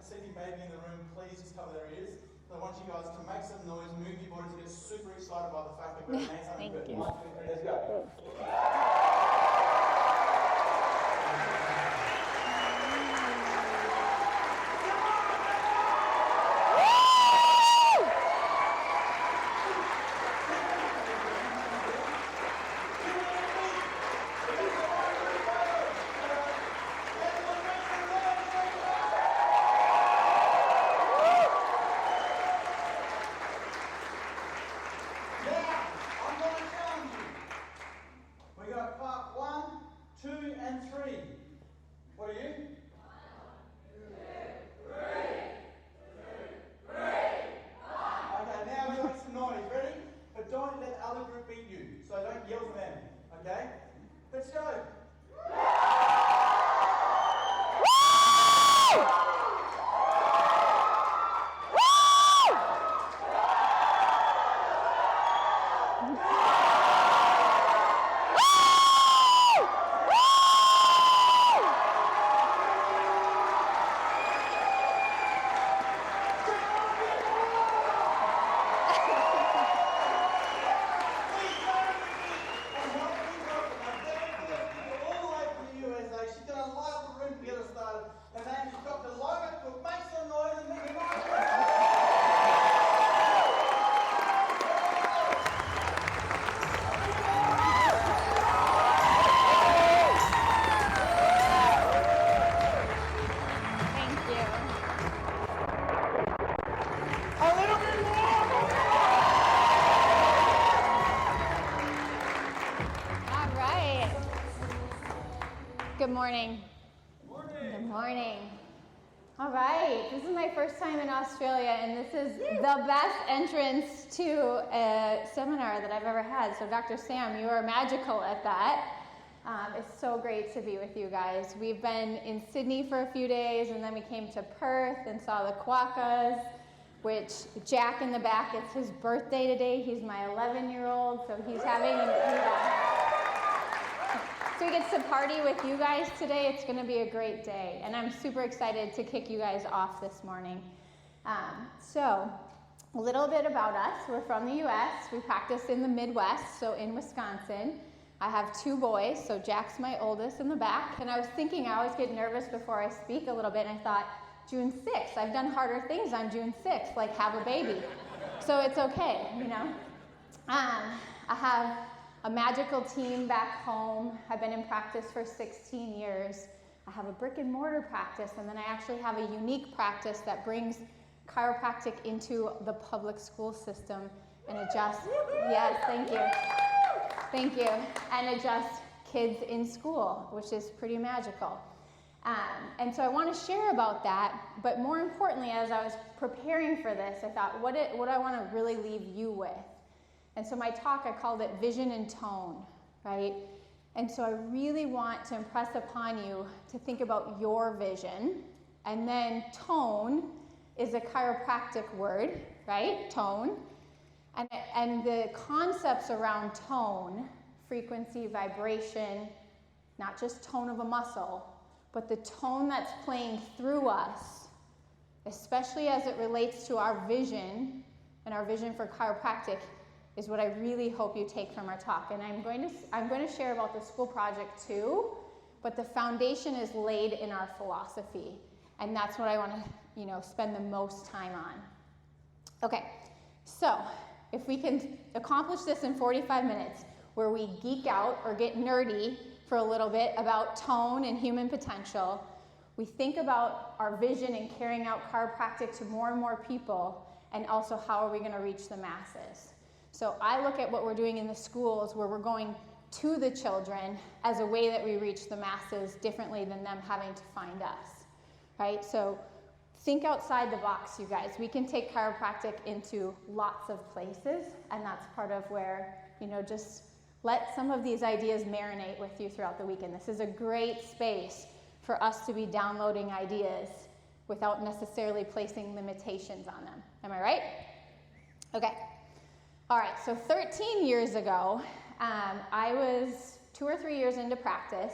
Sydney baby in the room, please just cover their ears. So I want you guys to make some noise, move your bodies, get super excited by the fact that we're going to Thank good. you. 1, 2, 3, let's go. Good morning. Good morning. All right, this is my first time in Australia, and this is the best entrance to a seminar that I've ever had. So Dr. Sam, you are magical at that. It's so great to be with you guys. We've been in Sydney for a few days, and then we came to Perth and saw the quokkas, which Jack in the back, it's his birthday today. He's my 11-year-old, so he's having so he gets to party with you guys today. It's going to be a great day, and I'm super excited to kick you guys off this morning. So a little bit about us. We're from the U.S. We practice in the Midwest, so in Wisconsin. I have 2 boys, so Jack's my oldest in the back, and I was thinking I always get nervous before I speak a little bit, and I thought, June 6th, I've done harder things on June 6th, like have a baby. So it's okay, you know. I have a magical team back home. I've been in practice for 16 years. I have a brick and mortar practice, and then I actually have a unique practice that brings chiropractic into the public school system and adjusts, yes, thank you, and adjusts kids in school, which is pretty magical. And so I want to share about that, but more importantly, as I was preparing for this, I thought, what do I want to really leave you with? And so my talk, I called it Vision and Tone, right? And so I really want to impress upon you to think about your vision, and then tone is a chiropractic word, right? Tone. And the concepts around tone, frequency, vibration, not just tone of a muscle, but the tone that's playing through us, especially as it relates to our vision and our vision for chiropractic, is what I really hope you take from our talk. And I'm going to share about the school project too, but the foundation is laid in our philosophy, and that's what I want to, spend the most time on. Okay, so if we can accomplish this in 45 minutes, where we geek out or get nerdy for a little bit about tone and human potential, we think about our vision and carrying out chiropractic to more and more people, and also how are we going to reach the masses. So I look at what we're doing in the schools, where we're going to the children as a way that we reach the masses differently than them having to find us, right? So think outside the box, you guys. We can take chiropractic into lots of places, and that's part of where, just let some of these ideas marinate with you throughout the weekend. This is a great space for us to be downloading ideas without necessarily placing limitations on them. Am I right? Okay. All right, so 13 years ago, I was 2 or 3 years into practice,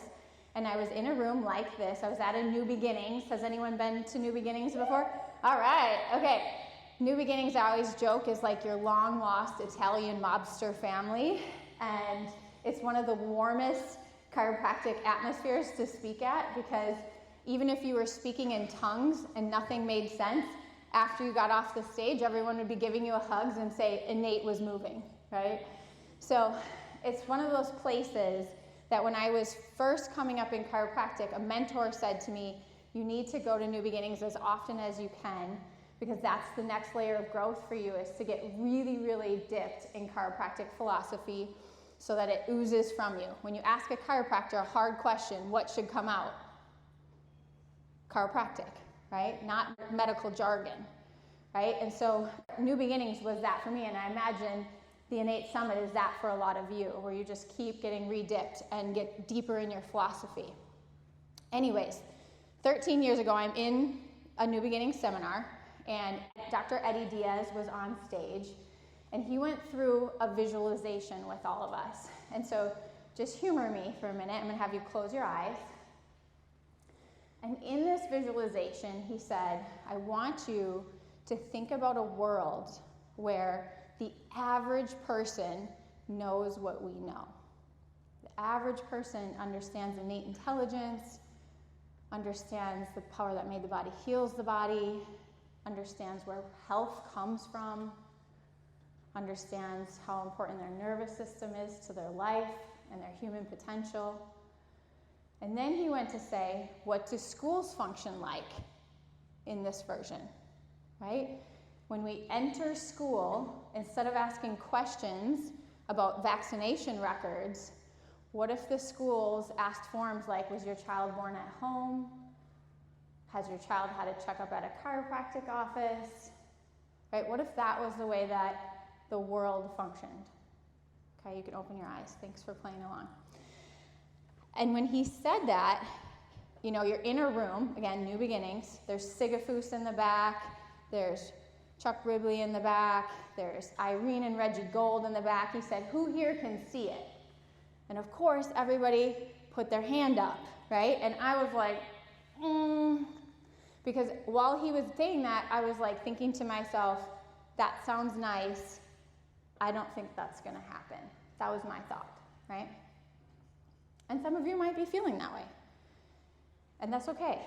and I was in a room like this. I was at a New Beginnings. Has anyone been to New Beginnings before? All right, okay. New Beginnings, I always joke, is like your long-lost Italian mobster family, and it's one of the warmest chiropractic atmospheres to speak at, because even if you were speaking in tongues and nothing made sense, after you got off the stage, everyone would be giving you hugs and say, IN8 was moving, right? So it's one of those places that when I was first coming up in chiropractic, a mentor said to me, you need to go to New Beginnings as often as you can, because that's the next layer of growth for you, is to get really, really dipped in chiropractic philosophy so that it oozes from you. When you ask a chiropractor a hard question, what should come out? Chiropractic, right? Not medical jargon, right? And so New Beginnings was that for me, and I imagine the IN8 Summit is that for a lot of you, where you just keep getting re-dipped and get deeper in your philosophy. Anyways, 13 years ago, I'm in a New Beginnings seminar, and Dr. Eddie Diaz was on stage, and he went through a visualization with all of us. And so just humor me for a minute. I'm going to have you close your eyes. And in this visualization, he said, I want you to think about a world where the average person knows what we know. The average person understands innate intelligence, understands the power that made the body heals the body, understands where health comes from, understands how important their nervous system is to their life and their human potential. And then he went to say, what do schools function like in this version, right? When we enter school, instead of asking questions about vaccination records, what if the schools asked forms like, was your child born at home? Has your child had a checkup at a chiropractic office? Right? What if that was the way that the world functioned? Okay, you can open your eyes. Thanks for playing along. And when he said that, you know, you're in a room, again, New Beginnings, there's Sigafoos in the back, there's Chuck Ribley in the back, there's Irene and Reggie Gold in the back. He said, who here can see it? And of course, everybody put their hand up, right? And I was like, because while he was saying that, I was like thinking to myself, that sounds nice. I don't think that's going to happen. That was my thought, right? And some of you might be feeling that way. And that's okay.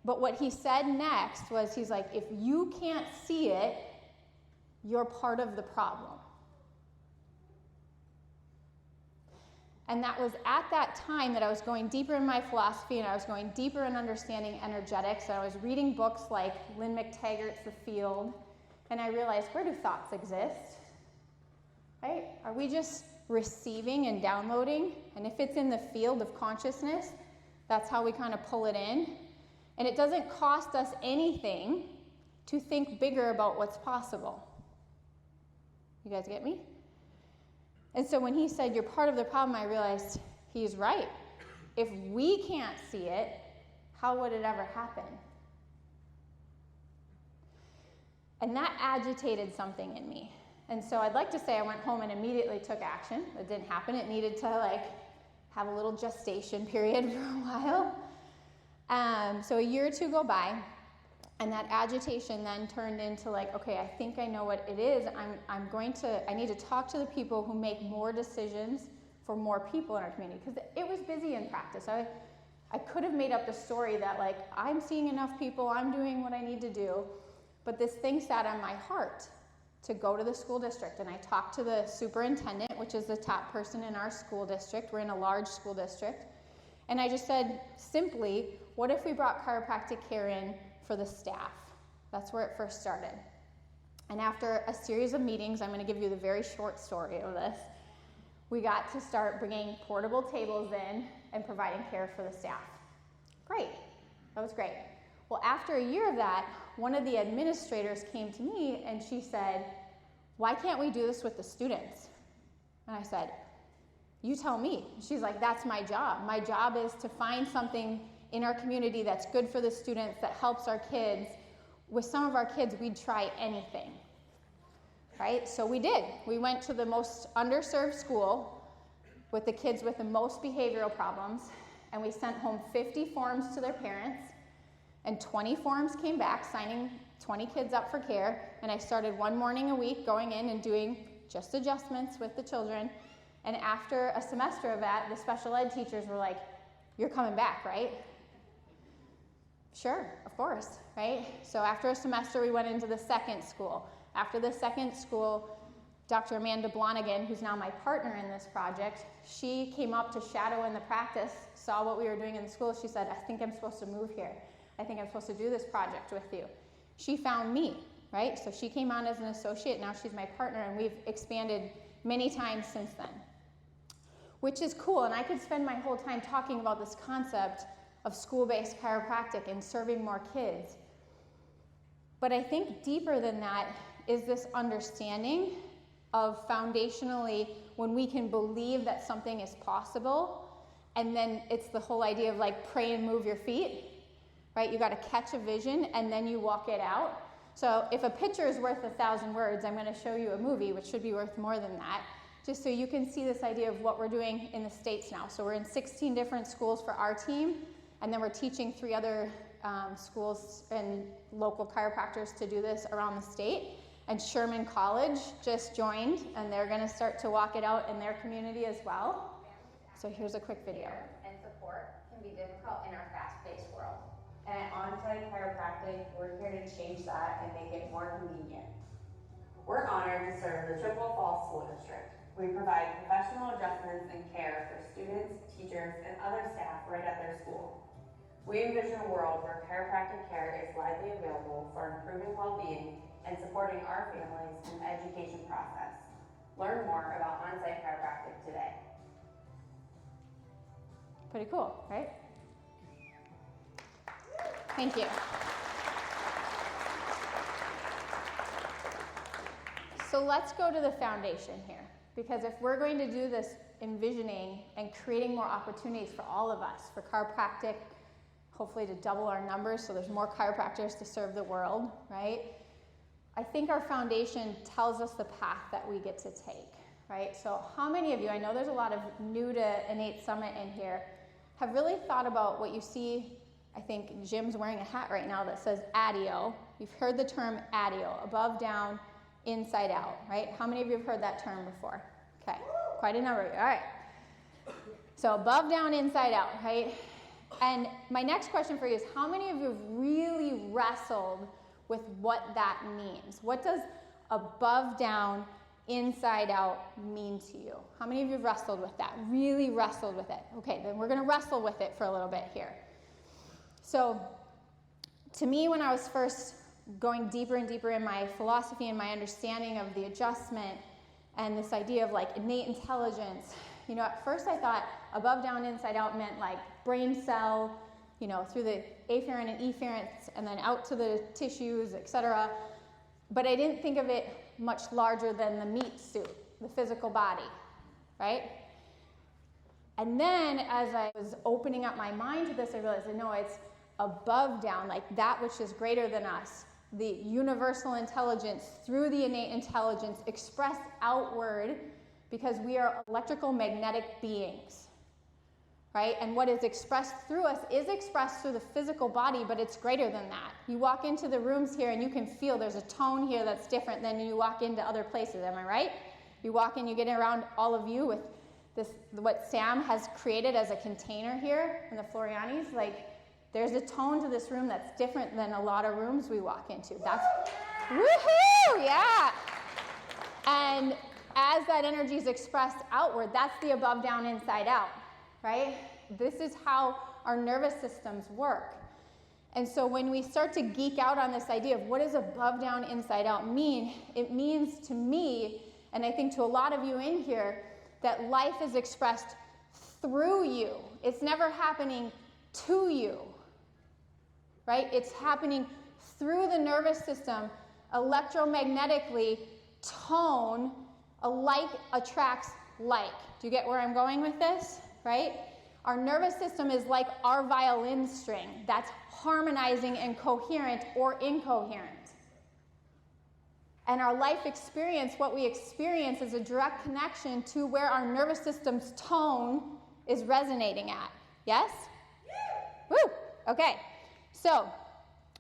But what he said next was, he's like, if you can't see it, you're part of the problem. And that was at that time that I was going deeper in my philosophy, and I was going deeper in understanding energetics, and I was reading books like Lynn McTaggart's The Field, and I realized, where do thoughts exist? Right? Are we just receiving and downloading? And if it's in the field of consciousness, that's how we kind of pull it in. And it doesn't cost us anything to think bigger about what's possible. You guys get me? And so when he said, you're part of the problem, I realized he's right. If we can't see it, how would it ever happen? And that agitated something in me. And so I'd like to say I went home and immediately took action. It didn't happen. It needed to have a little gestation period for a while. So a year or two go by, and that agitation then turned into okay, I think I know what it is. I need to talk to the people who make more decisions for more people in our community, because it was busy in practice. I could have made up the story that I'm seeing enough people, I'm doing what I need to do, but this thing sat on my heart to go to the school district, and I talked to the superintendent, which is the top person in our school district. We're in a large school district. And I just said simply, what if we brought chiropractic care in for the staff? That's where it first started. And after a series of meetings, I'm going to give you the very short story of this, we got to start bringing portable tables in and providing care for the staff. Great. That was great. Well, after a year of that, one of the administrators came to me and she said, why can't we do this with the students? And I said, you tell me. She's like, that's my job. My job is to find something in our community that's good for the students, that helps our kids. With some of our kids, we'd try anything, right? So we did. We went to the most underserved school with the kids with the most behavioral problems, and we sent home 50 forms to their parents, and 20 forms came back, signing 20 kids up for care, and I started one morning a week going in and doing just adjustments with the children. And after a semester of that, the special ed teachers were like, "You're coming back, right?" Sure, of course, right? So after a semester, we went into the second school. After the second school, Dr. Amanda Blonigan, who's now my partner in this project, she came up to shadow in the practice, saw what we were doing in the school. She said, "I think I'm supposed to move here. I think I'm supposed to do this project with you." She found me, right? So she came on as an associate. Now she's my partner, and we've expanded many times since then, which is cool. And I could spend my whole time talking about this concept of school-based chiropractic and serving more kids. But I think deeper than that is this understanding of foundationally when we can believe that something is possible, and then it's the whole idea of like pray and move your feet, right? You got to catch a vision and then you walk it out. So if a picture is worth 1,000 words, I'm going to show you a movie which should be worth more than that, just so you can see this idea of what we're doing in the States now. So we're in 16 different schools for our team, and then we're teaching 3 other schools and local chiropractors to do this around the state. And Sherman College just joined, and they're going to start to walk it out in their community as well. So here's a quick video. And support can be difficult in our fast-paced world. And at On-Site Chiropractic, we're here to change that and make it more convenient. We're honored to serve the Chippewa Falls School District. We provide professional adjustments and care for students, teachers, and other staff right at their school. We envision a world where chiropractic care is widely available for improving well-being and supporting our families in the education process. Learn more about On-Site Chiropractic today. Pretty cool, right? Thank you. So let's go to the foundation here, because if we're going to do this envisioning and creating more opportunities for all of us, for chiropractic, hopefully to double our numbers so there's more chiropractors to serve the world, right? I think our foundation tells us the path that we get to take, right? So how many of you, I know there's a lot of new to IN8 Summit in here, have really thought about what you see? I think Jim's wearing a hat right now that says ADIO. You've heard the term ADIO, above, down, inside out, right? How many of you have heard that term before? Okay, quite a number of you, all right. So above, down, inside out, right? And my next question for you is, how many of you have really wrestled with what that means? What does above, down, inside out mean to you? How many of you have wrestled with that? Really wrestled with it? Okay, then we're going to wrestle with it for a little bit here. So to me, when I was first going deeper and deeper in my philosophy and my understanding of the adjustment and this idea of like innate intelligence, you know, at first I thought above, down, inside out meant like brain cell, you know, through the afferent and efferent and then out to the tissues, etc. But I didn't think of it much larger than the meat suit, the physical body, right? And then as I was opening up my mind to this, I realized, no, it's above, down, like that which is greater than us, the universal intelligence through the innate intelligence expressed outward, because we are electrical magnetic beings, right? And what is expressed through us is expressed through the physical body, but it's greater than that. You walk into the rooms here and you can feel there's a tone here that's different than you walk into other places, am I right? You walk in, you get around all of you with this, what Sam has created as a container here in the Floriani's, like there's a tone to this room that's different than a lot of rooms we walk into. That's, woohoo, yeah. And as that energy is expressed outward, that's the above, down, inside out, right? This is how our nervous systems work. And so when we start to geek out on this idea of what does above, down, inside out mean, it means to me, and I think to a lot of you in here, that life is expressed through you. It's never happening to you, right? It's happening through the nervous system, electromagnetically, tone, alike attracts like. Do you get where I'm going with this, right? Our nervous system is like our violin string that's harmonizing and coherent or incoherent. And our life experience, what we experience, is a direct connection to where our nervous system's tone is resonating at. Yes? Woo! Okay. So,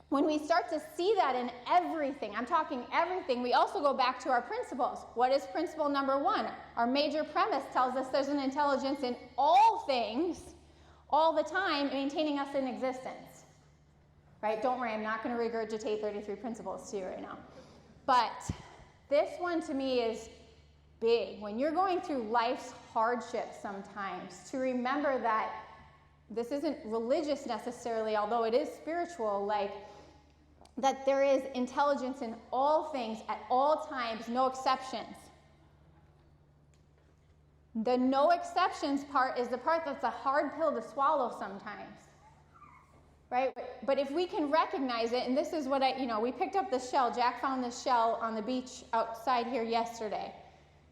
when we start to see that in everything, I'm talking everything, we also go back to our principles. What is principle number 1? Our major premise tells us there's an intelligence in all things, all the time, maintaining us in existence. Right? Don't worry, I'm not going to regurgitate 33 principles to you right now. But this one to me is big. When you're going through life's hardships sometimes, to remember that this isn't religious necessarily, although it is spiritual, like that there is intelligence in all things at all times, no exceptions. The no exceptions part is the part that's a hard pill to swallow sometimes. Right? But if we can recognize it, and this is what we picked up the shell. Jack found this shell on the beach outside here yesterday.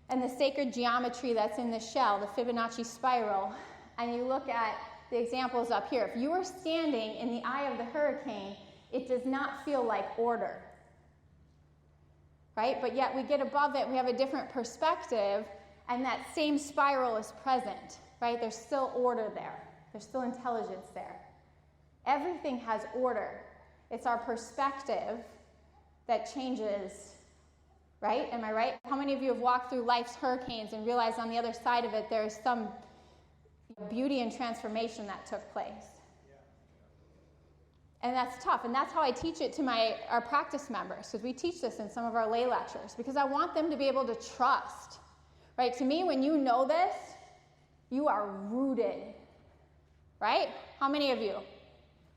And the sacred geometry that's in the shell, the Fibonacci spiral, and you look at the examples up here. If you are standing in the eye of the hurricane, it does not feel like order. Right? But yet we get above it, we have a different perspective, and that same spiral is present. Right? There's still order there. There's still intelligence there. Everything has order. It's our perspective that changes, right? Am I right? How many of you have walked through life's hurricanes and realized on the other side of it there's some beauty and transformation that took place? And that's tough, and that's how I teach it to our practice members, because we teach this in some of our lay lectures, because I want them to be able to trust, right? To me, when you know this, you are rooted, right? How many of you?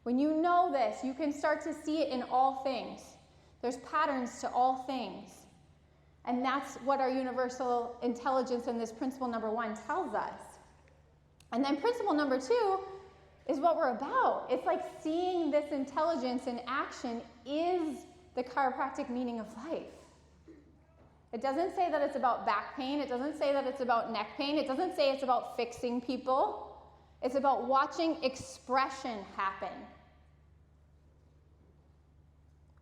When you know this, you can start to see it in all things. There's patterns to all things. And that's what our universal intelligence in this principle number 1 tells us. And then principle number 2 is what we're about. It's like seeing this intelligence in action is the chiropractic meaning of life. It doesn't say that it's about back pain. It doesn't say that it's about neck pain. It doesn't say it's about fixing people. It's about watching expression happen.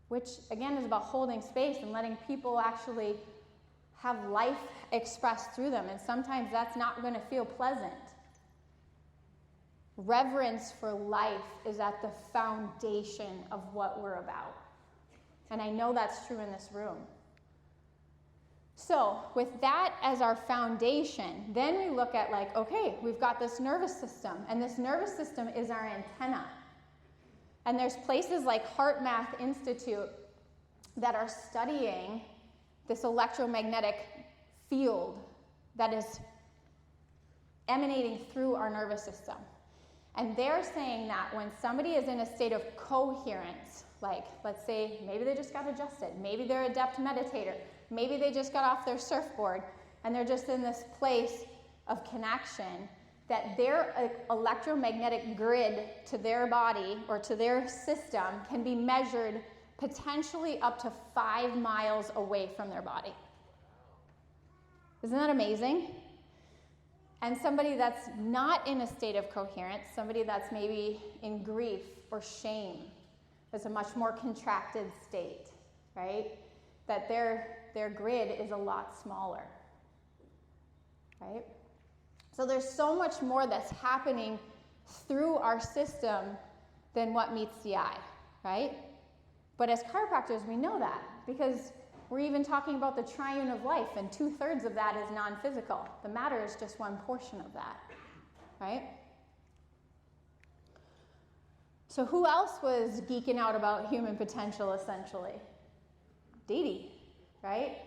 Which, again, is about holding space and letting people actually have life expressed through them. And sometimes that's not going to feel pleasant. Reverence for life is at the foundation of what we're about. And I know that's true in this room. So, with that as our foundation, then we look at okay, we've got this nervous system, and this nervous system is our antenna. And there's places like Heart Math Institute that are studying this electromagnetic field that is emanating through our nervous system. And they're saying that when somebody is in a state of coherence, let's say maybe they just got adjusted, maybe they're an adept meditator, maybe they just got off their surfboard, and they're just in this place of connection, that their electromagnetic grid to their body or to their system can be measured potentially up to 5 miles away from their body. Isn't that amazing? And somebody that's not in a state of coherence, somebody that's maybe in grief or shame, that's a much more contracted state, right? That their grid is a lot smaller, right? So there's so much more that's happening through our system than what meets the eye, right? But as chiropractors, we know that because we're even talking about the triune of life, and 2/3 of that is non-physical. The matter is just one portion of that, right? So who else was geeking out about human potential, essentially? Dee Dee, right?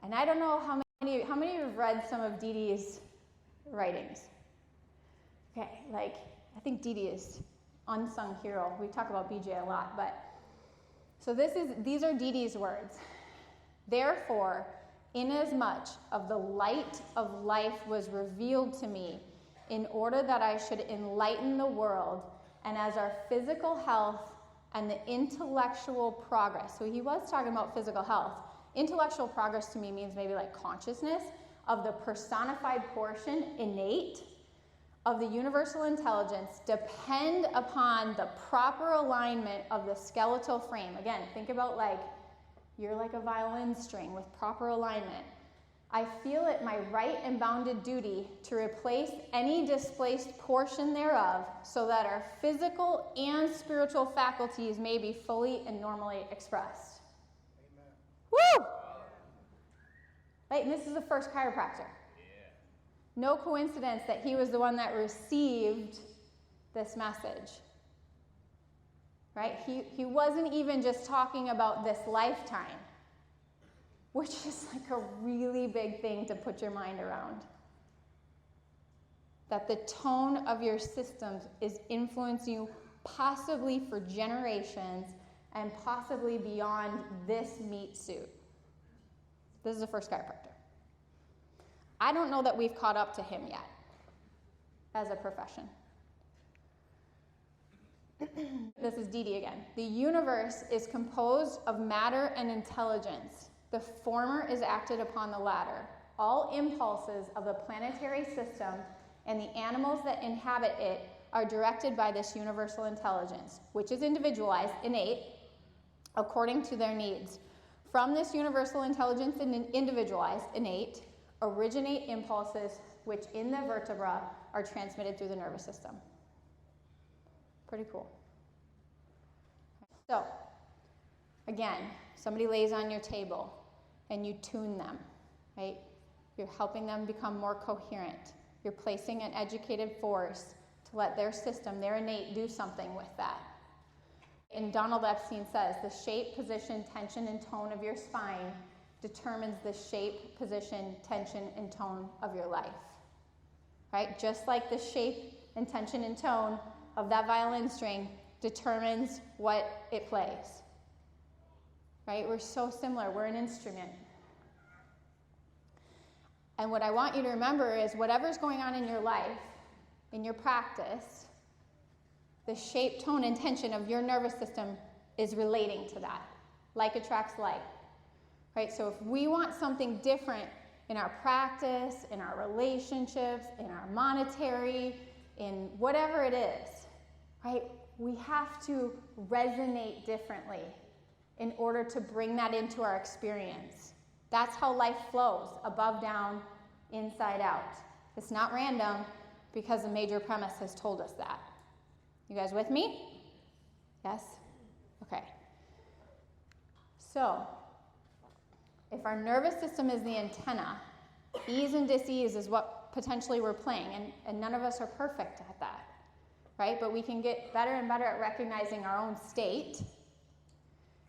And I don't know how many of you have read some of Dee Dee's writings. Okay, I think Dee Dee is unsung hero. We talk about BJ a lot, but so these are Dee Dee's words. Therefore, inasmuch of the light of life was revealed to me, in order that I should enlighten the world, and as our physical health and the intellectual progress. So he was talking about physical health. Intellectual progress to me means maybe consciousness of the personified portion, innate, of the universal intelligence depend upon the proper alignment of the skeletal frame. Again, think about you're like a violin string with proper alignment. I feel it my right and bounded duty to replace any displaced portion thereof so that our physical and spiritual faculties may be fully and normally expressed. Amen. Woo! Right, and this is the first chiropractor. Yeah. No coincidence that he was the one that received this message. Right? He wasn't even just talking about this lifetime, which is like a really big thing to put your mind around. That the tone of your systems is influencing you possibly for generations and possibly beyond this meat suit. This is the first chiropractor. I don't know that we've caught up to him yet as a profession. This is Dee Dee again. The universe is composed of matter and intelligence. The former is acted upon the latter. All impulses of the planetary system and the animals that inhabit it are directed by this universal intelligence, which is individualized, innate, according to their needs. From this universal intelligence and individualized, innate, originate impulses which in the vertebra are transmitted through the nervous system. Pretty cool. So, again, somebody lays on your table and you tune them, right? You're helping them become more coherent. You're placing an educated force to let their system, their innate, do something with that. And Donald Epstein says, the shape, position, tension, and tone of your spine determines the shape, position, tension, and tone of your life. Right? Just like the shape and tension and tone of that violin string determines what it plays. Right? We're so similar. We're an instrument. And what I want you to remember is whatever's going on in your life, in your practice, the shape, tone, and tension of your nervous system is relating to that. Like attracts like. Right? So if we want something different in our practice, in our relationships, in our monetary, in whatever it is, right? We have to resonate differently in order to bring that into our experience. That's how life flows, above, down, inside, out. It's not random because a major premise has told us that. You guys with me? Yes? Okay. So, if our nervous system is the antenna, ease and dis-ease is what potentially we're playing, and none of us are perfect at that, right? But we can get better and better at recognizing our own state,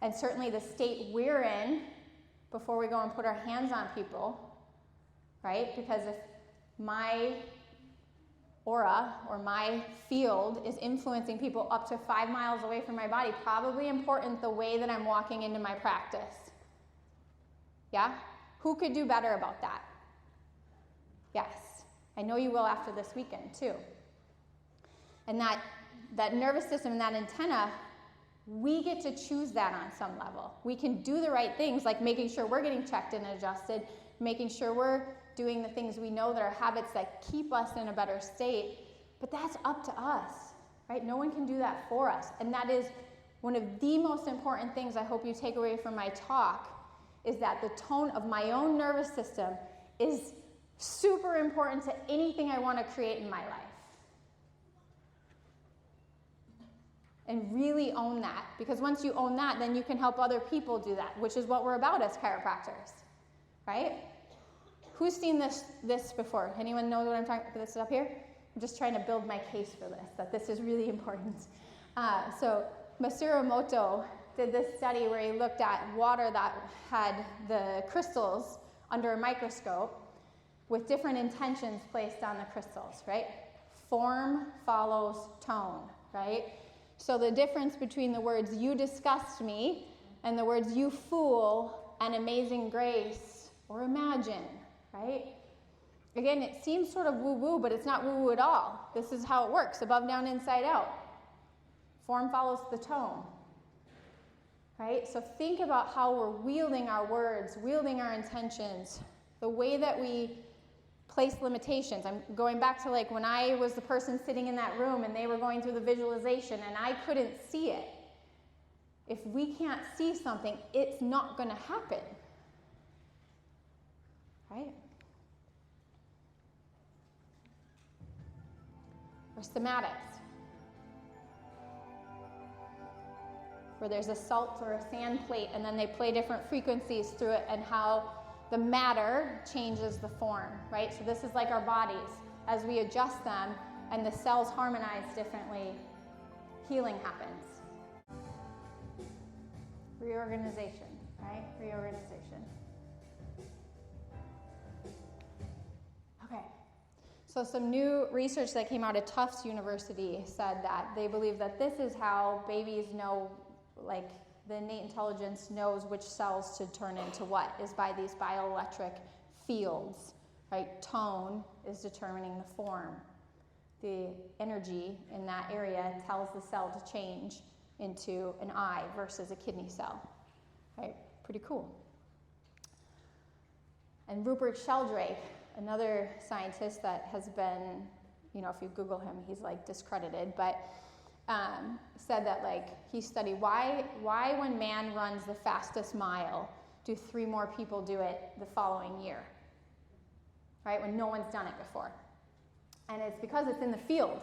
and certainly the state we're in before we go and put our hands on people, right? Because if my aura or my field is influencing people up to 5 miles away from my body, probably important the way that I'm walking into my practice. Yeah? Who could do better about that? Yes. I know you will after this weekend, too. And that nervous system and that antenna, we get to choose that on some level. We can do the right things, like making sure we're getting checked and adjusted, making sure we're doing the things we know that are habits that keep us in a better state, but that's up to us, right? No one can do that for us. And that is one of the most important things I hope you take away from my talk, is that the tone of my own nervous system is super important to anything I want to create in my life. And really own that, because once you own that, then you can help other people do that, which is what we're about as chiropractors, right? Who's seen this before? Anyone know what I'm talking about? This is up here? I'm just trying to build my case for this, that this is really important. So Masaru Emoto did this study where he looked at water that had the crystals under a microscope with different intentions placed on the crystals, right? Form follows tone, right? So the difference between the words "you disgust me" and the words "you fool" and "amazing grace" or "imagine," right? Again, it seems sort of woo-woo, but it's not woo-woo at all. This is how it works, above, down, inside, out. Form follows the tone, right? So think about how we're wielding our words, wielding our intentions, the way that we place limitations. I'm going back to like when I was the person sitting in that room and they were going through the visualization and I couldn't see it. If we can't see something, it's not going to happen. right? Or somatics, where there's a salt or a sand plate, and then they play different frequencies through it, and how the matter changes the form, right? So this is like our bodies. As we adjust them and the cells harmonize differently, healing happens. Reorganization, right? Reorganization. Okay. So some new research that came out of Tufts University said that they believe that this is how babies know, like the innate intelligence knows which cells to turn into what, is by these bioelectric fields, right? Tone is determining the form. The energy in that area tells the cell to change into an eye versus a kidney cell, right? Pretty cool. And Rupert Sheldrake, another scientist that has been, you know, if you Google him, he's like discredited, but said that like he studied why when man runs the fastest mile, do 3 more people do it the following year, right? When no one's done it before. And it's because it's in the field,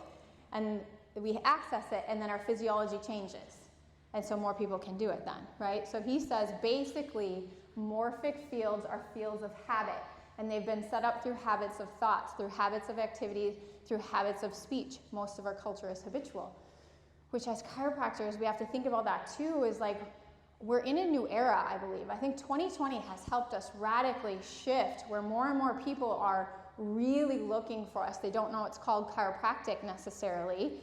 and we access it, and then our physiology changes. And so more people can do it then, right? So he says basically morphic fields are fields of habit, and they've been set up through habits of thoughts, through habits of activity, through habits of speech. Most of our culture is habitual, which as chiropractors, we have to think about that too, is like we're in a new era, I believe. I think 2020 has helped us radically shift where more and more people are really looking for us. They don't know it's called chiropractic necessarily,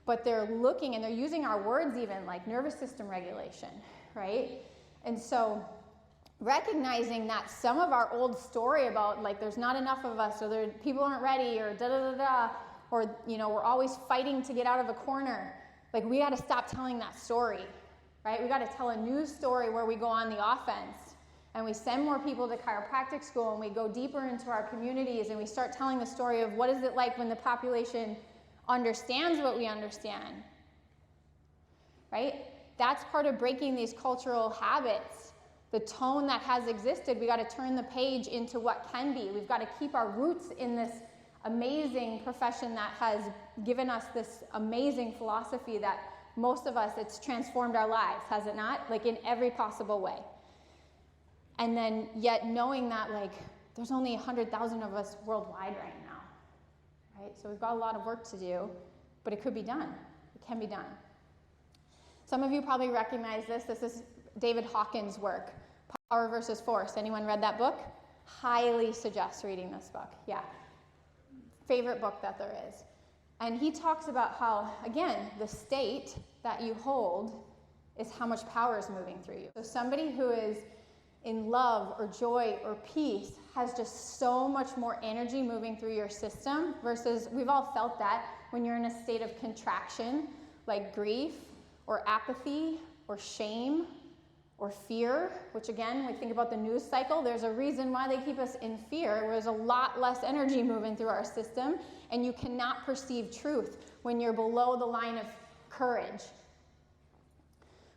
but they're looking and they're using our words even, like nervous system regulation, right? And so recognizing that some of our old story about like there's not enough of us, or people aren't ready, or da-da-da-da, or you know, we're always fighting to get out of a corner, like we gotta stop telling that story, right? We gotta tell a new story where we go on the offense. And we send more people to chiropractic school, and we go deeper into our communities, and we start telling the story of what is it like when the population understands what we understand, right? That's part of breaking these cultural habits. The tone that has existed, we got to turn the page into what can be. We've got to keep our roots in this amazing profession that has given us this amazing philosophy that most of us, it's transformed our lives, has it not? Like in every possible way. And then yet knowing that like there's only 100,000 of us worldwide right now, right? So we've got a lot of work to do, but it could be done. It can be done. Some of you probably recognize this. This is David Hawkins' work, Power versus Force. Anyone read that book? Highly suggest reading this book. Yeah. Favorite book that there is. And he talks about how, again, the state that you hold is how much power is moving through you. So somebody who is in love or joy or peace has just so much more energy moving through your system versus, we've all felt that when you're in a state of contraction, like grief or apathy or shame or fear, which again, we think about the news cycle, there's a reason why they keep us in fear. There's a lot less energy moving through our system, and you cannot perceive truth when you're below the line of courage,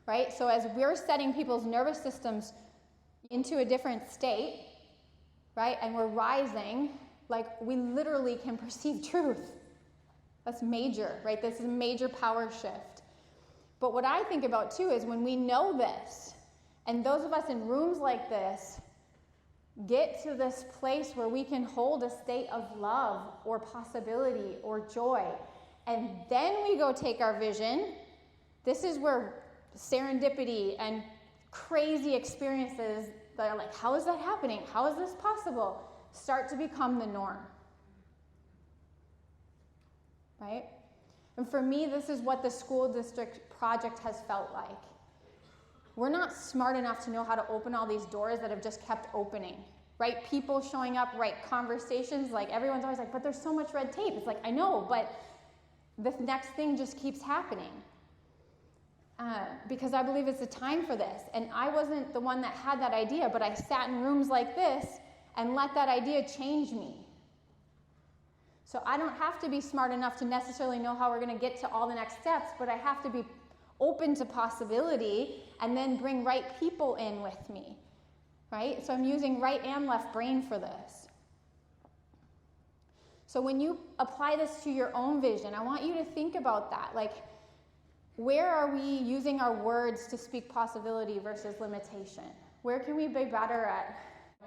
right? So as we're setting people's nervous systems into a different state, right, and we're rising, like we literally can perceive truth. That's major, right? This is a major power shift. But what I think about too is when we know this, and those of us in rooms like this get to this place where we can hold a state of love or possibility or joy, and then we go take our vision, this is where serendipity and crazy experiences that are like, how is that happening? How is this possible? Start to become the norm, right? And for me, this is what the school district project has felt like. We're not smart enough to know how to open all these doors that have just kept opening, right? People showing up, right? Conversations, like everyone's always like, but there's so much red tape. It's like, I know, but the next thing just keeps happening. Because I believe it's a time for this. And I wasn't the one that had that idea, but I sat in rooms like this and let that idea change me. So I don't have to be smart enough to necessarily know how we're going to get to all the next steps, but I have to be open to possibility and then bring right people in with me. right? So I'm using right and left brain for this. So when you apply this to your own vision, I want you to think about that. Like, where are we using our words to speak possibility versus limitation? Where can we be better at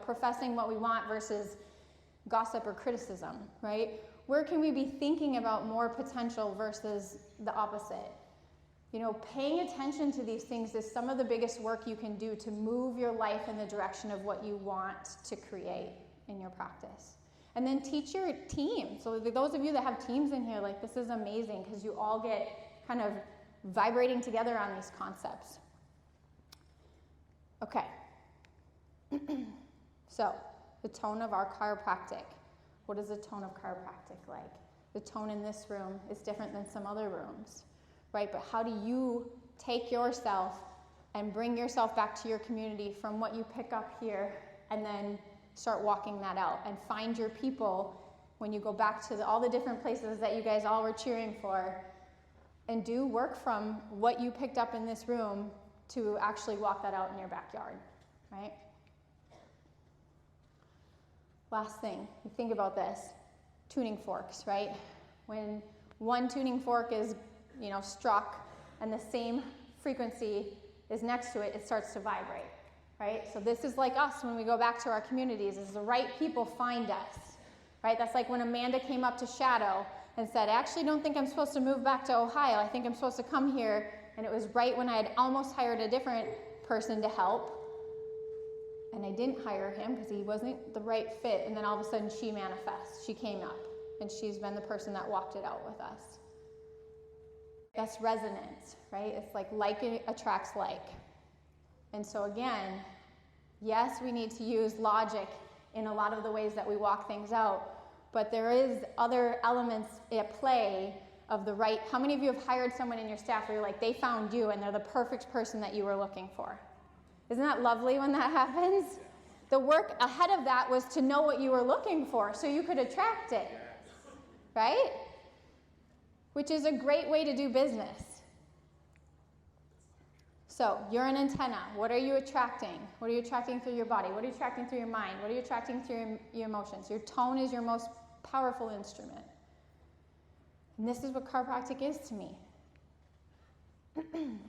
professing what we want versus gossip or criticism, right? Where can we be thinking about more potential versus the opposite? You know, paying attention to these things is some of the biggest work you can do to move your life in the direction of what you want to create in your practice. And then teach your team. So those of you that have teams in here, like, this is amazing because you all get kind of vibrating together on these concepts. Okay. So, the tone of our chiropractic. What is the tone of chiropractic like? The tone in this room is different than some other rooms, right? But how do you take yourself and bring yourself back to your community from what you pick up here and then start walking that out and find your people when you go back to all the different places that you guys all were cheering for, and do work from what you picked up in this room to actually walk that out in your backyard, right? Last thing, you think about this, tuning forks, right? When one tuning fork is, you know, struck and the same frequency is next to it, it starts to vibrate, right? So this is like us when we go back to our communities, is the right people find us, right? That's like when Amanda came up to Shadow and said, I actually don't think I'm supposed to move back to Ohio. I think I'm supposed to come here. And it was right when I had almost hired a different person to help. And I didn't hire him because he wasn't the right fit. And then all of a sudden she manifests. She came up. And she's been the person that walked it out with us. That's resonance, right? It's like attracts like. And so again, yes, we need to use logic in a lot of the ways that we walk things out. But there is other elements at play of the right. How many of you have hired someone in your staff where you're like, they found you and they're the perfect person that you were looking for? Isn't that lovely when that happens? The work ahead of that was to know what you were looking for so you could attract it, right? Which is a great way to do business. So you're an antenna. What are you attracting? What are you attracting through your body? What are you attracting through your mind? What are you attracting through your emotions? Your tone is your most powerful instrument. And this is what chiropractic is to me.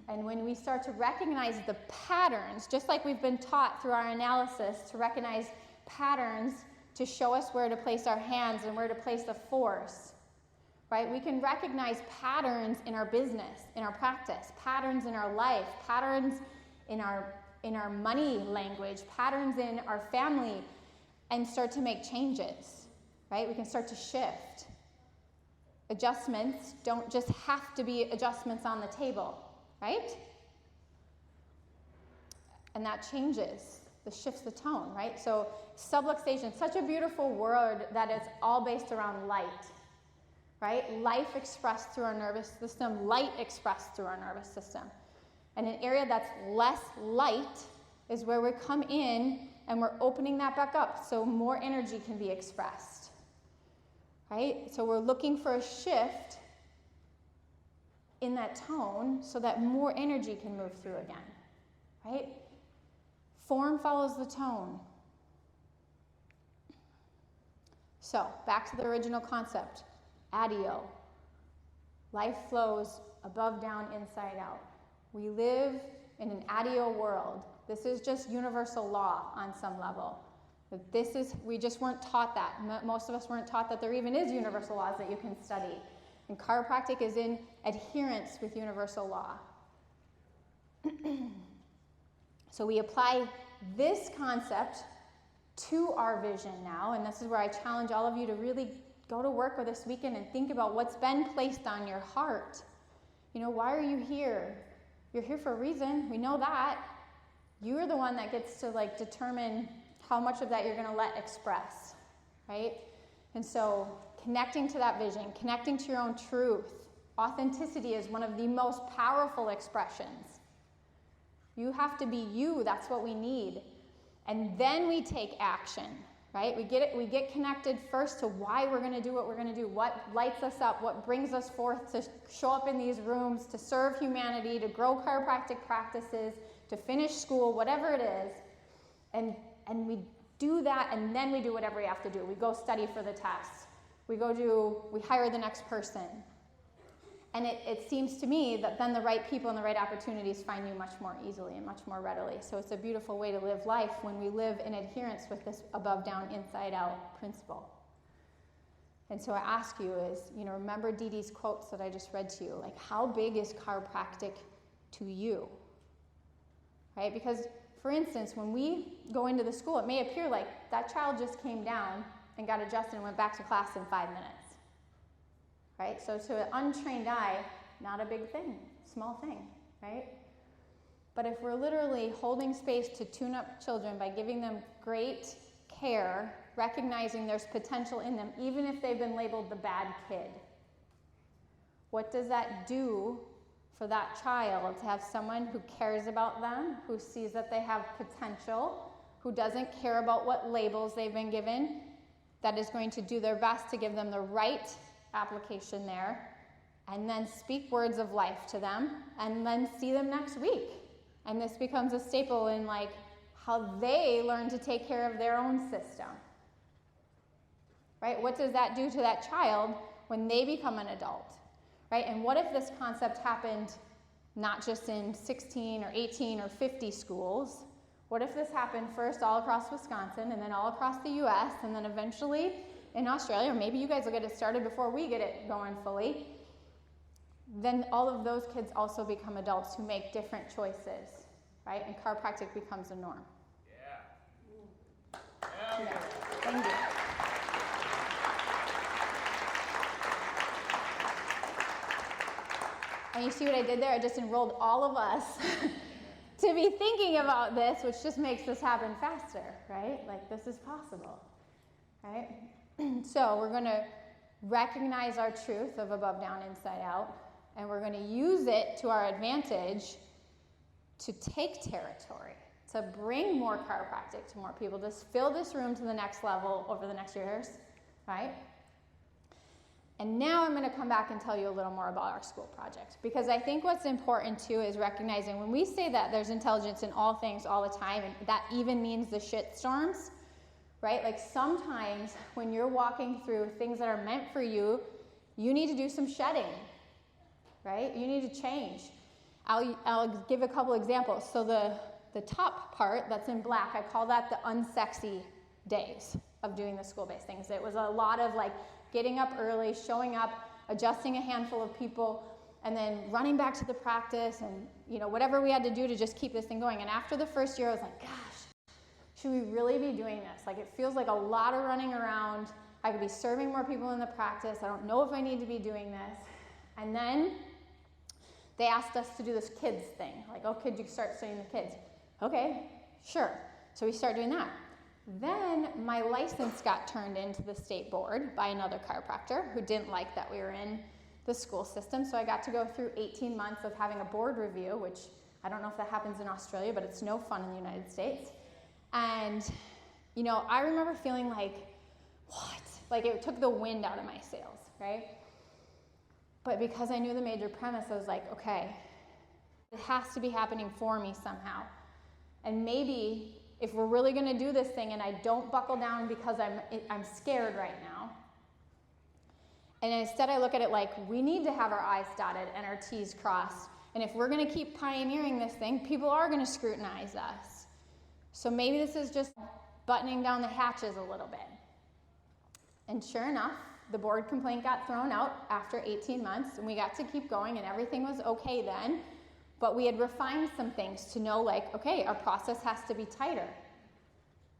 And when we start to recognize the patterns, just like we've been taught through our analysis to recognize patterns to show us where to place our hands and where to place the force, right? We can recognize patterns in our business, in our practice, patterns in our life, patterns in our money language, patterns in our family, and start to make changes, right? We can start to shift. Adjustments don't just have to be adjustments on the table, right? And that changes, that shifts the tone, right? So subluxation, such a beautiful word that it's all based around light, right? Life expressed through our nervous system, light expressed through our nervous system. And an area that's less light is where we come in and we're opening that back up so more energy can be expressed. Right? So we're looking for a shift in that tone so that more energy can move through again. Right? Form follows the tone. So, back to the original concept. Adio. Life flows above, down, inside out. We live in an adio world. This is just universal law on some level. We just weren't taught that. Most of us weren't taught that there even is universal laws that you can study. And chiropractic is in adherence with universal law. So we apply this concept to our vision now, and this is where I challenge all of you to really go to work with this weekend and think about what's been placed on your heart. You know, why are you here? You're here for a reason. We know that. You're the one that gets to determine how much of that you're going to let express, right? And so connecting to that vision, connecting to your own truth, authenticity is one of the most powerful expressions. You have to be you. That's what we need. And then we take action, right? We get connected first to why we're going to do what we're going to do, what lights us up, what brings us forth to show up in these rooms, to serve humanity, to grow chiropractic practices, to finish school, whatever it is. And we do that, and then we do whatever we have to do. We go study for the test. We hire the next person. And it seems to me that then the right people and the right opportunities find you much more easily and much more readily. So it's a beautiful way to live life when we live in adherence with this above, down, inside out principle. And so I ask you is, remember Dee Dee's quotes that I just read to you. Like, how big is chiropractic to you? Right? Because, for instance, when we go into the school, it may appear like that child just came down and got adjusted and went back to class in 5 minutes. Right? So to an untrained eye, not a big thing, small thing, right? But if we're literally holding space to tune up children by giving them great care, recognizing there's potential in them, even if they've been labeled the bad kid, what does that do for that child to have someone who cares about them, who sees that they have potential, who doesn't care about what labels they've been given, that is going to do their best to give them the right application there, and then speak words of life to them, and then see them next week. And this becomes a staple in how they learn to take care of their own system. Right? What does that do to that child when they become an adult? Right? And what if this concept happened not just in 16 or 18 or 50 schools? What if this happened first all across Wisconsin, and then all across the US, and then eventually in Australia, or maybe you guys will get it started before we get it going fully? Then all of those kids also become adults who make different choices, right? And chiropractic becomes the norm. Yeah. Thank you. And you see what I did there? I just enrolled all of us to be thinking about this, which just makes this happen faster, right? This is possible, right? So we're going to recognize our truth of above, down, inside out, and we're going to use it to our advantage to take territory, to bring more chiropractic to more people, to fill this room to the next level over the next years, right? And now I'm going to come back and tell you a little more about our school project, because I think what's important too is recognizing when we say that there's intelligence in all things all the time, and that even means the shit storms, right? Sometimes when you're walking through things that are meant for you, you need to do some shedding, right? You need to change. I'll give a couple examples. So the top part that's in black, I call that the unsexy days of doing the school-based things. It was a lot of getting up early, showing up, adjusting a handful of people, and then running back to the practice and whatever we had to do to just keep this thing going. And after the first year, I was like, gosh, should we really be doing this? It feels like a lot of running around. I could be serving more people in the practice. I don't know if I need to be doing this. And then they asked us to do this kids thing. Oh, could you start studying the kids? Okay, sure. So we start doing that. Then my license got turned into the state board by another chiropractor who didn't like that we were in the school system. So I got to go through 18 months of having a board review, which I don't know if that happens in Australia, but it's no fun in the United States. And, I remember feeling what? It took the wind out of my sails, right? But because I knew the major premise, I was like, okay, it has to be happening for me somehow. And maybe if we're really going to do this thing and I don't buckle down because I'm scared right now, and instead I look at it we need to have our I's dotted and our T's crossed. And if we're going to keep pioneering this thing, people are going to scrutinize us. So maybe this is just buttoning down the hatches a little bit. And sure enough, the board complaint got thrown out after 18 months, and we got to keep going, and everything was okay then. But we had refined some things to know, okay, our process has to be tighter,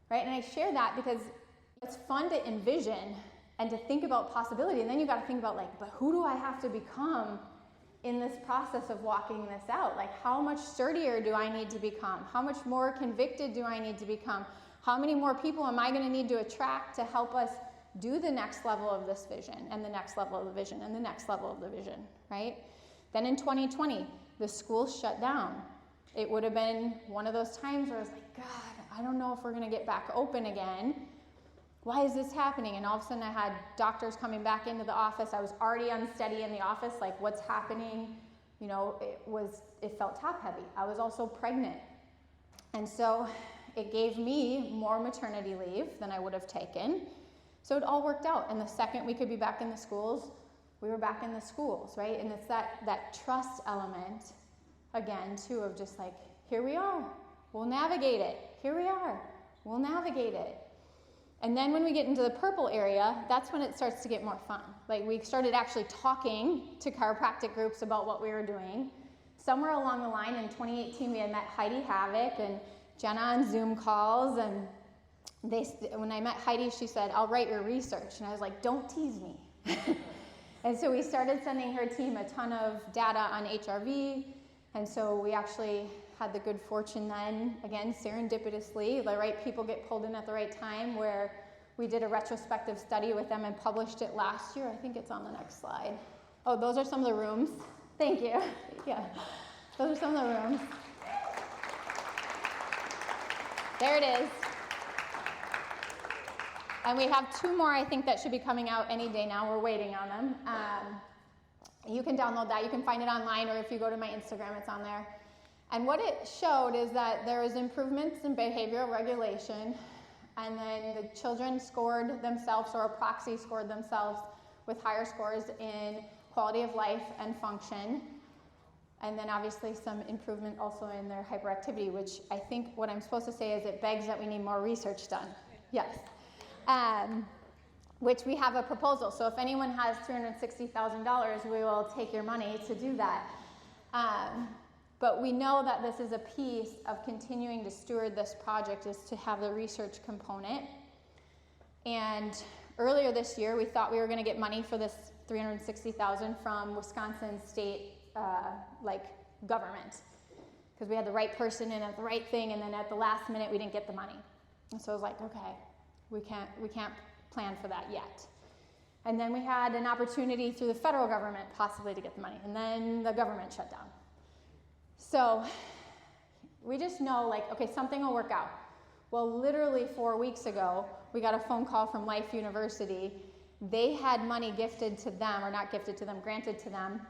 right? And I share that because it's fun to envision and to think about possibility, and then you got to think about, but who do I have to become in this process of walking this out? How much sturdier do I need to become? How much more convicted do I need to become? How many more people am I going to need to attract to help us do the next level of this vision, and the next level of the vision, and the next level of the vision, right? Then in 2020, the school shut down. It would have been one of those times where I was like, God, I don't know if we're going to get back open again. Why is this happening? And all of a sudden I had doctors coming back into the office. I was already unsteady in the office, what's happening? It felt top heavy. I was also pregnant. And so it gave me more maternity leave than I would have taken. So it all worked out. And the second we could be back in the schools, we were back in the schools, right? And it's that trust element, again, too, of just like, here we are, we'll navigate it. Here we are, we'll navigate it. And then when we get into the purple area, that's when it starts to get more fun. Like, we started actually talking to chiropractic groups about what we were doing. Somewhere along the line in 2018, we had met Heidi Havoc and Jenna on Zoom calls, and when I met Heidi, she said, I'll write your research. And I was like, don't tease me. And so we started sending her team a ton of data on HRV. And so we actually had the good fortune then, again, serendipitously, the right people get pulled in at the right time, where we did a retrospective study with them and published it last year. I think it's on the next slide. Oh, those are some of the rooms. Thank you. Yeah, those are some of the rooms. There it is. And we have 2 more, I think, that should be coming out any day now. We're waiting on them. You can download that. You can find it online, or if you go to my Instagram, it's on there. And what it showed is that there was improvements in behavioral regulation, and then the children scored themselves, or a proxy scored themselves, with higher scores in quality of life and function. And then obviously some improvement also in their hyperactivity, which I think what I'm supposed to say is it begs that we need more research done. Yes. Which we have a proposal. So if anyone has $360,000, we will take your money to do that. But we know that this is a piece of continuing to steward this project, is to have the research component. And earlier this year, we thought we were going to get money for this $360,000 from Wisconsin state government, because we had the right person in at the right thing, and then at the last minute we didn't get the money. And so I was like, okay, we can't plan for that yet. And then we had an opportunity through the federal government possibly to get the money, and then the government shut down. So we just know, like, okay, something will work out. Well, literally 4 weeks ago, we got a phone call from Life University. They had money gifted to them, or not gifted to them, granted to them,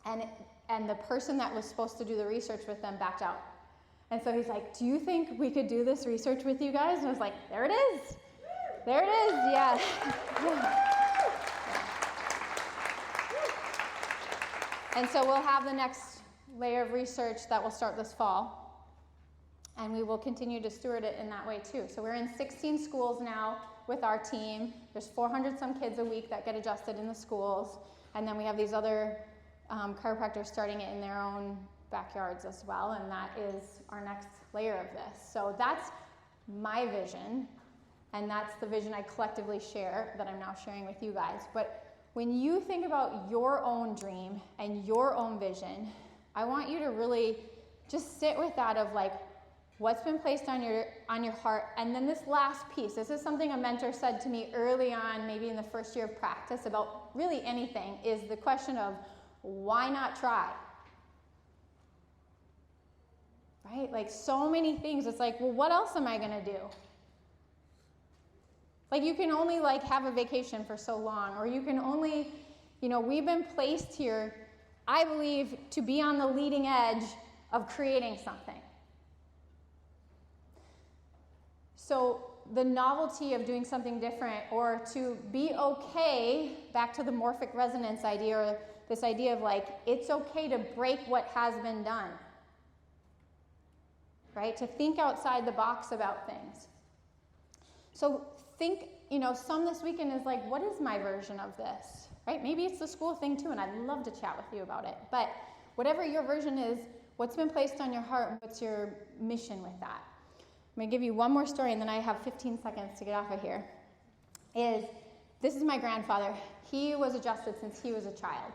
and the person that was supposed to do the research with them backed out. And so he's like, do you think we could do this research with you guys? And I was like, there it is. There it is, yeah. And so we'll have the next layer of research that will start this fall. And we will continue to steward it in that way too. So we're in 16 schools now with our team. There's 400 some kids a week that get adjusted in the schools. And then we have these other chiropractors starting it in their own backyards as well. And that is our next layer of this. So that's my vision. And that's the vision I collectively share, that I'm now sharing with you guys. But when you think about your own dream and your own vision, I want you to really just sit with that of like, what's been placed on your heart. And then this last piece, this is something a mentor said to me early on, maybe in the first year of practice, about really anything, is the question of, why not try? Right? Like, so many things, it's like, well, what else am I going to do? Like, you can only have a vacation for so long, or you can only, we've been placed here, I believe, to be on the leading edge of creating something. So the novelty of doing something different, or to be okay, back to the morphic resonance idea, or this idea of it's okay to break what has been done. Right? To think outside the box about things. So think, some this weekend is what is my version of this? Right? Maybe it's the school thing too, and I'd love to chat with you about it. But whatever your version is, what's been placed on your heart, what's your mission with that? I'm going to give you one more story, and then I have 15 seconds to get off of here. This is my grandfather. He was adjusted since he was a child.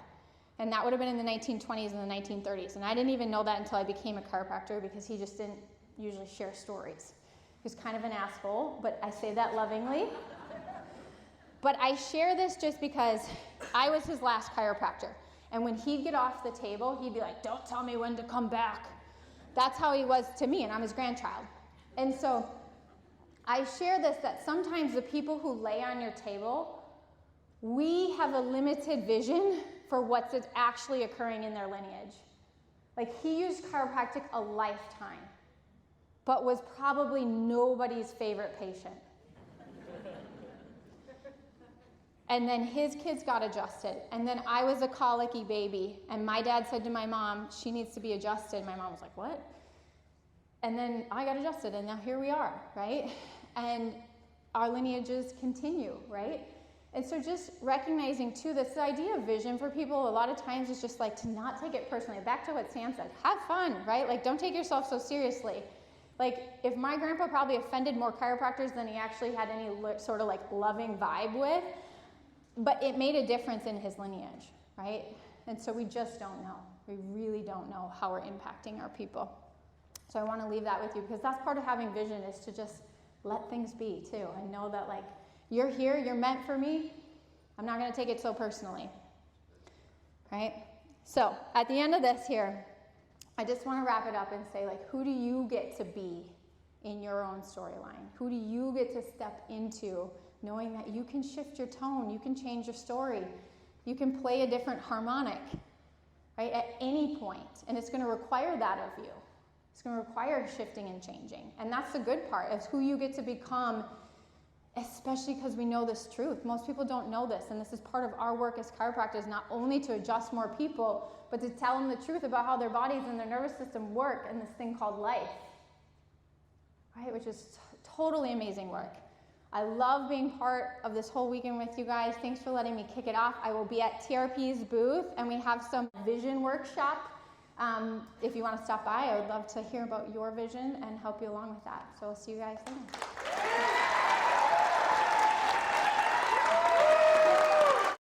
And that would have been in the 1920s and the 1930s. And I didn't even know that until I became a chiropractor, because he just didn't usually share stories. He was kind of an asshole, but I say that lovingly. But I share this just because I was his last chiropractor. And when he'd get off the table, he'd be like, don't tell me when to come back. That's how he was to me, and I'm his grandchild. And so I share this, that sometimes the people who lay on your table, we have a limited vision for what's actually occurring in their lineage. He used chiropractic a lifetime. but was probably nobody's favorite patient. And then his kids got adjusted. And then I was a colicky baby. And my dad said to my mom, she needs to be adjusted. My mom was like, what? And then I got adjusted, and now here we are, right? And our lineages continue, right? And so just recognizing too, this idea of vision for people a lot of times is just like to not take it personally. Back to what Sam said, have fun, right? Like don't take yourself so seriously. Like if my grandpa probably offended more chiropractors than he actually had any sort of like loving vibe with, but it made a difference in his lineage, right? And so we just don't know. We really don't know how we're impacting our people. So I want to leave that with you because that's part of having vision is to just let things be too and know that like you're here, you're meant for me. I'm not going to take it so personally, right? So at the end of this here, I just want to wrap it up and say like, who do you get to be in your own storyline? Who do you get to step into knowing that you can shift your tone, you can change your story, you can play a different harmonic, right, at any point, and it's going to require that of you. It's going to require shifting and changing, and that's the good part, is who you get to become, especially because we know this truth. Most people don't know this, and this is part of our work as chiropractors, not only to adjust more people, but to tell them the truth about how their bodies and their nervous system work in this thing called life, right, which is totally amazing work. I love being part of this whole weekend with you guys. Thanks for letting me kick it off. I will be at TRP's booth, and we have some vision workshop. If you want to stop by, I would love to hear about your vision and help you along with that. So I'll see you guys then.